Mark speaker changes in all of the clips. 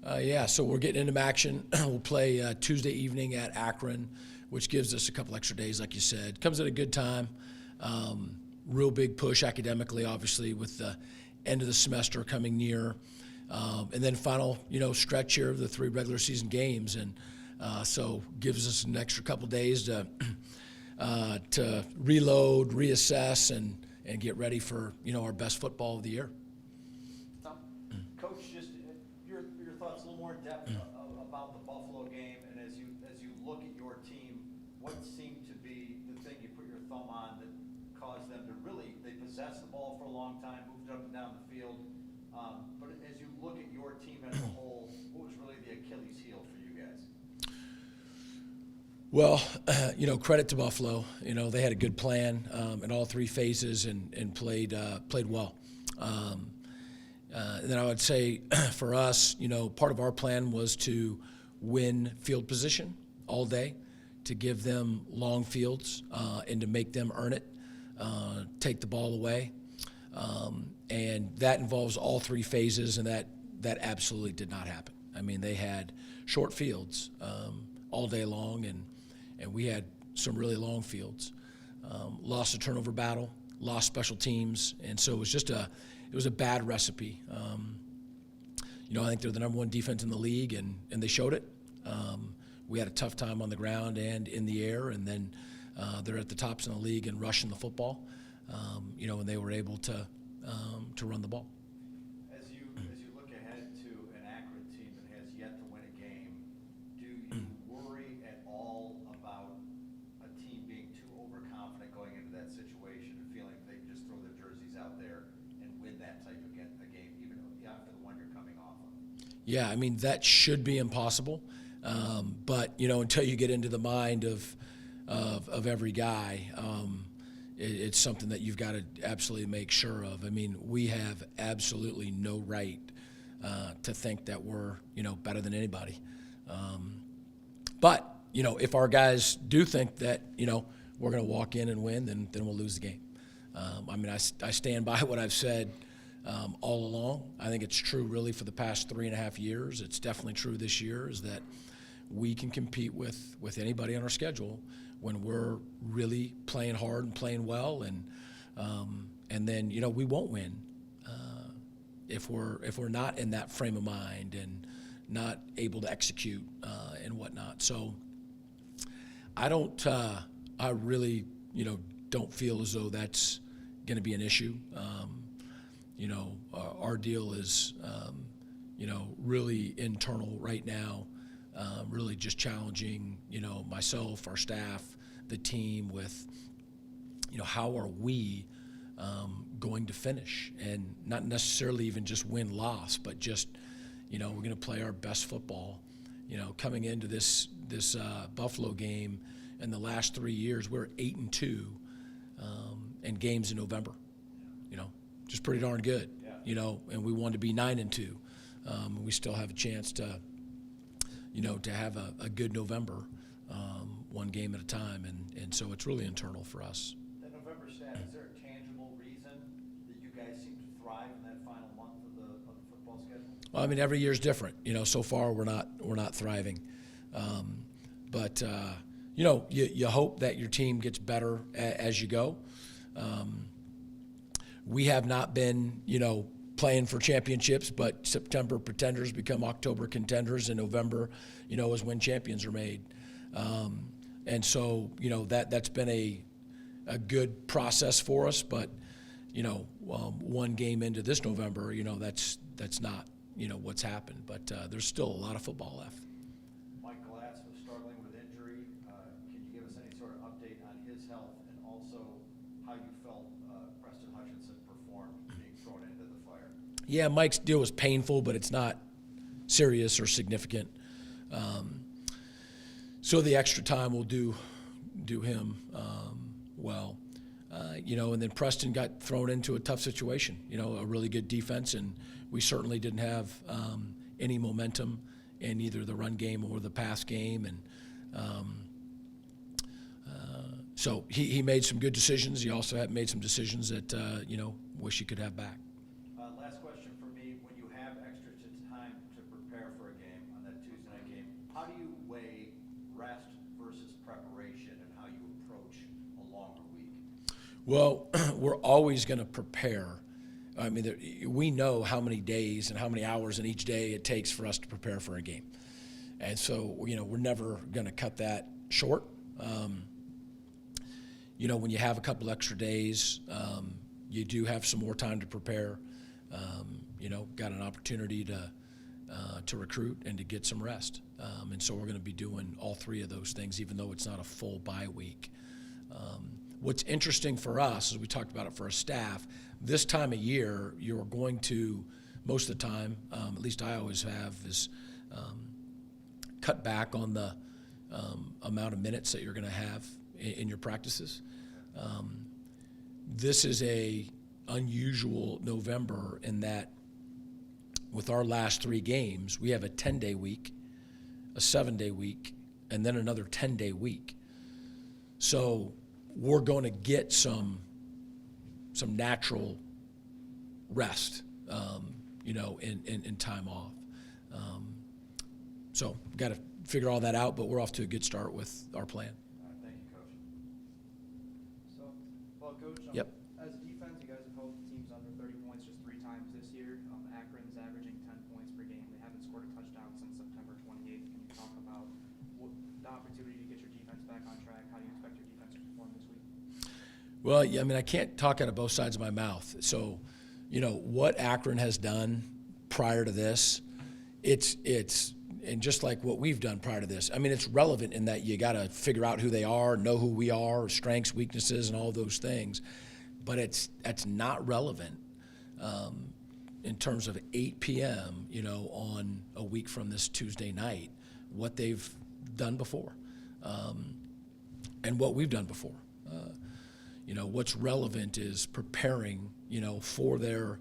Speaker 1: Yeah, so we're getting into action. We'll play Tuesday evening at Akron, which gives us a couple extra days, like you said. Comes at a good time. Real big push academically, obviously, with the end of the semester coming near. And then final, stretch here of the 3 regular season games. And so gives us an extra couple days to reload, reassess, and get ready for, our best football of the year.
Speaker 2: Coach, just your thoughts a little more in depth about the Buffalo game, and as you look at your team, what seemed to be the thing you put your thumb on that caused them to really, they possessed the ball for a long time, moved it up and down the field, but as you look at your team as a whole, what was really the Achilles heel for you guys?
Speaker 1: Well, credit to Buffalo. They had a good plan in all 3 phases and played well. And then I would say for us, part of our plan was to win field position all day, to give them long fields and to make them earn it, take the ball away. And that involves all 3 phases, and that absolutely did not happen. I mean, they had short fields all day long, and we had some really long fields. Lost a turnover battle, lost special teams, and so it was a bad recipe. I think they're the number 1 defense in the league, and they showed it. We had a tough time on the ground and in the air, and then they're at the tops in the league and rushing the football, and they were able to run the ball.
Speaker 2: As you look ahead to an Akron team that has yet to win a game, do you worry at all about a team being too overconfident going into that situation and feeling they can just throw their jerseys out there and win that type of a game, even after the one you're coming off of?
Speaker 1: Yeah, I mean, that should be impossible. But, until you get into the mind of every guy, it's something that you've got to absolutely make sure of. I mean, we have absolutely no right to think that we're, better than anybody. But, if our guys do think that, we're going to walk in and win, then we'll lose the game. I stand by what I've said all along. I think it's true really for the past 3.5 years. It's definitely true this year, is that we can compete with anybody on our schedule when we're really playing hard and playing well, and then we won't win if we're not in that frame of mind and not able to execute and whatnot. So I really don't feel as though that's going to be an issue. Our deal is really internal right now. Really just challenging, myself, our staff, the team with, how are we going to finish, and not necessarily even just win-loss, but just, we're going to play our best football. Coming into this Buffalo game, in the last 3 years, we're 8-2 in games in November. Just pretty darn good.
Speaker 2: Yeah.
Speaker 1: And we wanted to be 9-2. We still have a chance to have a good November, one game at a time, and so it's really internal for us.
Speaker 2: That November stat, is there a tangible reason that you guys seem to thrive in that final month of the football schedule?
Speaker 1: Well, I mean, every year's different. So far we're not thriving, but you hope that your team gets better as you go. We have not been, playing for championships, but September pretenders become October contenders, and November, is when champions are made. And so, that's been a good process for us, but, one game into this November, that's not, what's happened, but there's still a lot of football left.
Speaker 2: Mike Glass was struggling with injury. Can you give us any sort of update on his health, and also how you felt Preston Hutchinson performed being thrown into the fire?
Speaker 1: Yeah, Mike's deal was painful, but it's not serious or significant. So the extra time will do him well. And then Preston got thrown into a tough situation, a really good defense, and we certainly didn't have any momentum in either the run game or the pass game. And so he made some good decisions. He also made some decisions that, wish he could have back.
Speaker 2: Last question for me. When you have extra time to prepare for a
Speaker 1: Well, we're always going to prepare. I mean, we know how many days and how many hours in each day it takes for us to prepare for a game. And so, we're never going to cut that short. When you have a couple extra days, you do have some more time to prepare. Got an opportunity to recruit and to get some rest. And so we're going to be doing all three of those things, even though it's not a full bye week. What's interesting for us, as we talked about it for our staff, this time of year, you're going to, most of the time, at least I always have, is cut back on the amount of minutes that you're going to have in your practices. This is a unusual November in that with our last 3 games, we have a 10-day week, a 7-day week, and then another 10-day week. So we're going to get some natural rest, in time off. So got to figure all that out, but we're off to a good start with our plan.
Speaker 2: Thank you, Coach.
Speaker 3: So, well, Coach,
Speaker 1: Yep.
Speaker 3: as a defense, you guys have held teams under 30 points just 3 times this year. Akron's averaging 10 points per game. They haven't scored a touchdown since September 28th. Can you talk about the opportunity to get your defense back on track? How do you expect your defense to perform this week?
Speaker 1: Well, yeah, I mean, I can't talk out of both sides of my mouth. So, what Akron has done prior to this, it's and just like what we've done prior to this, I mean, it's relevant in that you got to figure out who they are, know who we are, strengths, weaknesses, and all those things. But that's not relevant in terms of 8 p.m., on a week from this Tuesday night, what they've done before and what we've done before. What's relevant is preparing, for their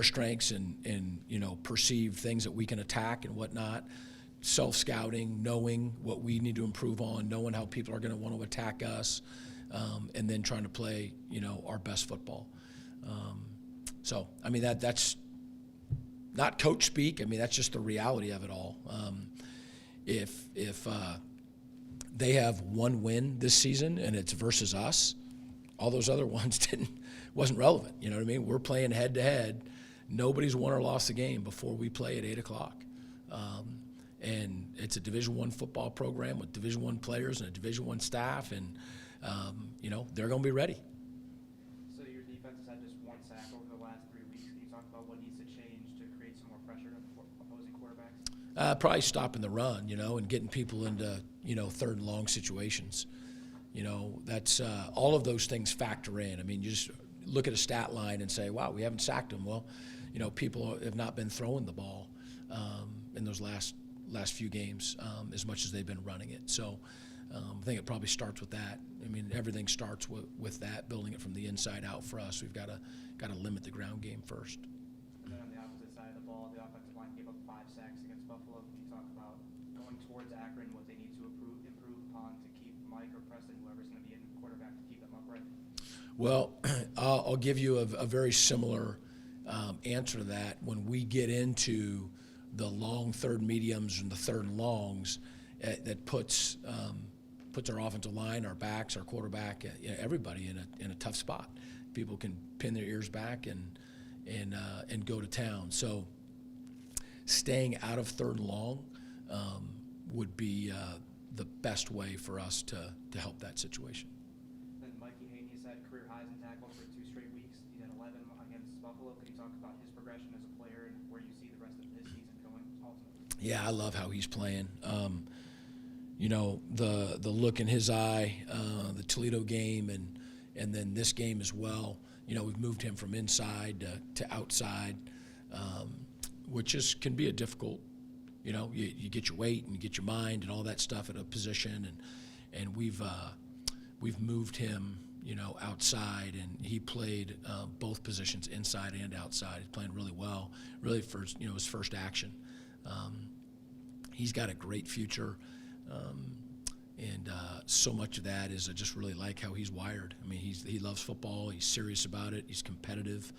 Speaker 1: strengths and perceived things that we can attack and whatnot, self-scouting, knowing what we need to improve on, knowing how people are going to want to attack us, and then trying to play, our best football. So, I mean, that's not coach speak. I mean, that's just the reality of it all. If they have one win this season and it's versus us, all those other ones wasn't relevant. You know what I mean? We're playing head to head. Nobody's won or lost a game before we play at 8 o'clock. And it's a Division I football program with Division I players and a Division I staff, and they're going to be ready.
Speaker 3: So your defense has had just 1 sack over the last 3 weeks. Can you talk about what needs to change to create some more pressure on opposing quarterbacks?
Speaker 1: Probably stopping the run, and getting people into, 3rd and long situations. That's all of those things factor in. I mean, you just look at a stat line and say, wow, we haven't sacked them. Well, people have not been throwing the ball in those last few games as much as they've been running it. So I think it probably starts with that. I mean, everything starts with that, building it from the inside out for us. We've got to limit the ground game first.
Speaker 3: And then on the opposite side of the ball, the offensive line gave up 5 sacks against Buffalo. Can you talk about going towards Akron, what they need to improve upon to keep Mike or Preston, whoever's going to be in quarterback, to keep them upright?
Speaker 1: Well, I'll give you a very similar answer to that. When we get into the long third mediums and the third and longs, that puts our offensive line, our backs, our quarterback, everybody in a tough spot. People can pin their ears back and go to town. So staying out of third and long would be the best way for us to help that situation.
Speaker 3: Then Mikey Haney's had career highs in tackles for 2 straight weeks. He had 11 against Buffalo. Could you talk about his progression as a player and where you see the rest of his season going ultimately?
Speaker 1: Yeah, I love how he's playing. The look in his eye, the Toledo game, and then this game as well. We've moved him from inside to outside, which can be a difficult. You get your weight and you get your mind and all that stuff at a position, and we've moved him, outside, and he played both positions, inside and outside. He's playing really well, really for his first action. He's got a great future, and so much of that is I just really like how he's wired. I mean, he loves football. He's serious about it. He's competitive,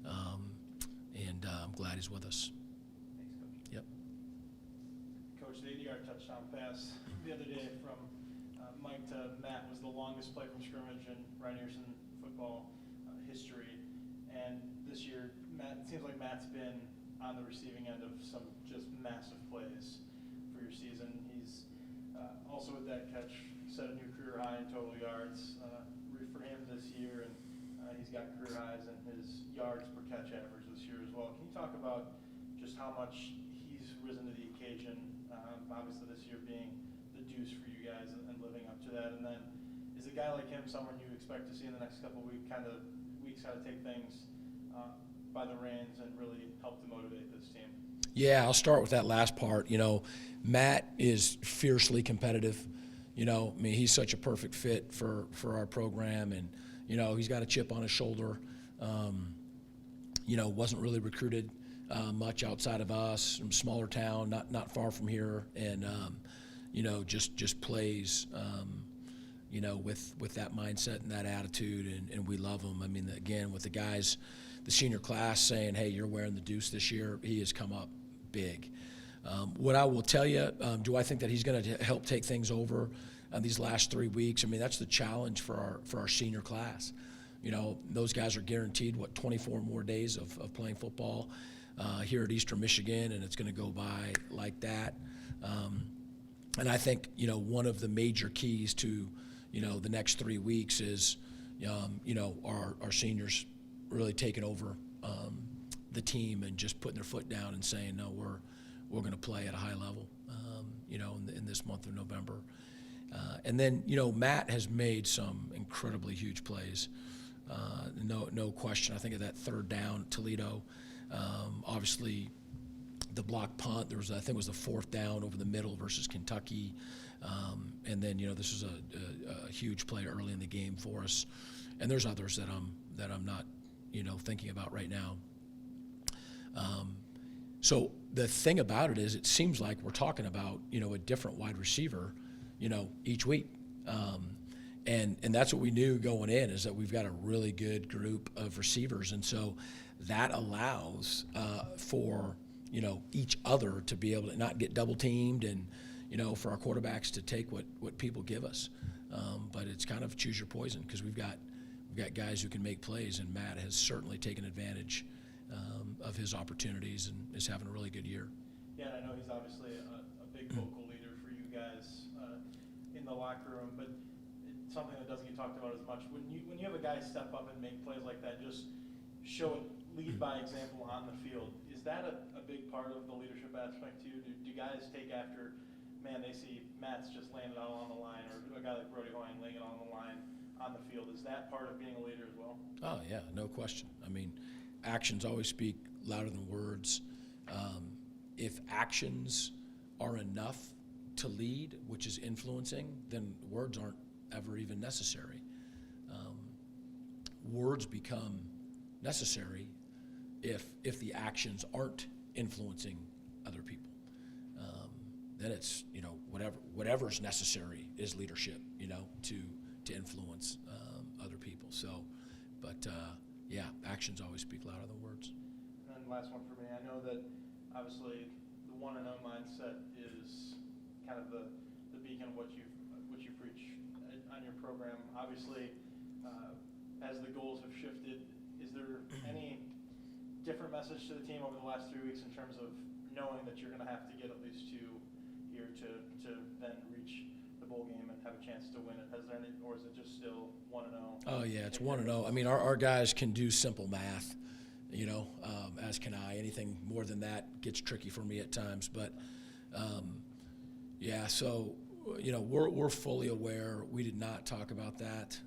Speaker 1: and I'm glad he's with us.
Speaker 3: Thanks, Coach.
Speaker 1: Yep.
Speaker 4: Coach, the 80-yard touchdown pass the other day from Mike to Matt was the longest play from scrimmage in Ryan Earson football history. And this year, it seems like Matt's been on the receiving end of some just massive plays for your season. He's also with that catch set a new career high in total yards for him this year, and he's got career highs in his yards per catch average this year as well. Can you talk about just how much he's risen to the occasion, obviously this year being the deuce for you guys and living up to that, and then is a guy like him someone you expect to see in the next couple of weeks kind of take things by the reins and really help to motivate this team?
Speaker 1: Yeah, I'll start with that last part. Matt is fiercely competitive. I mean, he's such a perfect fit for our program, and he's got a chip on his shoulder. Wasn't really recruited much outside of us, from a smaller town, not far from here, and just plays with that mindset and that attitude, and we love him. I mean, again, with the guys, the senior class saying, hey, you're wearing the deuce this year, he has come up big. What I will tell you, do I think that he's going to help take things over these last 3 weeks? I mean, that's the challenge for our senior class. Those guys are guaranteed, 24 more days of playing football here at Eastern Michigan, and it's going to go by like that. And I think, one of the major keys to, the next 3 weeks is, our seniors really taking over the team and just putting their foot down and saying, no, we're going to play at a high level, in this month of November. And then, Matt has made some incredibly huge plays. No question. I think of that third down, Toledo. Obviously, the block punt. I think it was the fourth down over the middle versus Kentucky. And then, this is a huge play early in the game for us. And there's others that I'm not, thinking about right now. So the thing about it is, it seems like we're talking about, a different wide receiver, each week. And that's what we knew going in, is that we've got a really good group of receivers. And so that allows for, each other to be able to not get double teamed, and, for our quarterbacks to take what people give us. But it's kind of choose your poison, because we've got guys who can make plays, and Matt has certainly taken advantage of his opportunities and is having a really good year.
Speaker 4: Yeah, and I know he's obviously a big vocal leader for you guys in the locker room, but it's something that doesn't get talked about as much. When you have a guy step up and make plays like that, just show it, lead by example on the field, is that a big part of the leadership aspect too? Do guys take after, man, they see Matt's just laying it all on the line, or a guy like Brody Hoying laying it on the line on the field? Is that part of being a leader as well?
Speaker 1: Oh, yeah, no question. I mean, actions always speak louder than words. If actions are enough to lead, which is influencing, then words aren't ever even necessary. Words become necessary if the actions aren't influencing other people. Then it's, whatever's necessary is leadership, to influence other people. So, but yeah, actions always speak louder than words.
Speaker 4: And then last one for me, I know that obviously the 1-0 mindset is kind of the beacon of what you preach on your program. Obviously, as the goals have shifted, is there any different message to the team over the last 3 weeks in terms of knowing that you're going to have to get at least 2 here to then reach the bowl game and have a chance to win it? Has there any, or is it just still 1-0?
Speaker 1: Oh yeah, it's 1-0. I mean, our guys can do simple math, as can I. Anything more than that gets tricky for me at times. But yeah, so we're fully aware. We did not talk about that.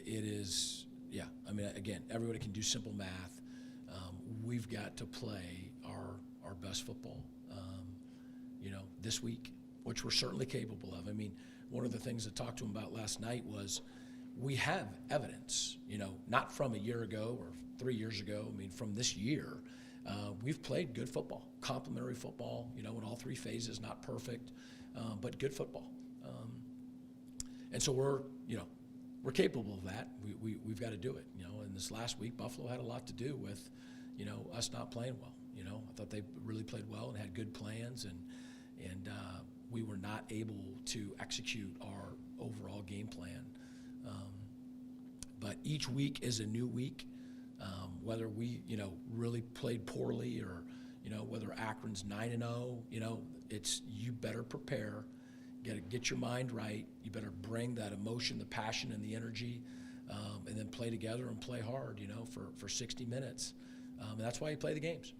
Speaker 1: It is, yeah. I mean, again, everybody can do simple math. We've got to play our best football, this week, which we're certainly capable of. I mean, one of the things I talked to him about last night was we have evidence, not from a year ago or 3 years ago. I mean, from this year, we've played good football, complementary football, in all 3 phases, not perfect, but good football. And so we're capable of that. We've got to do it, And this last week, Buffalo had a lot to do with, us not playing well. I thought they really played well and had good plans, and we were not able to execute our overall game plan But each week is a new week. Whether we, really played poorly or, whether Akron's 9-0, it's you better prepare, get your mind right. You better bring that emotion, the passion, and the energy, and then play together and play hard, for 60 minutes. And that's why you play the games.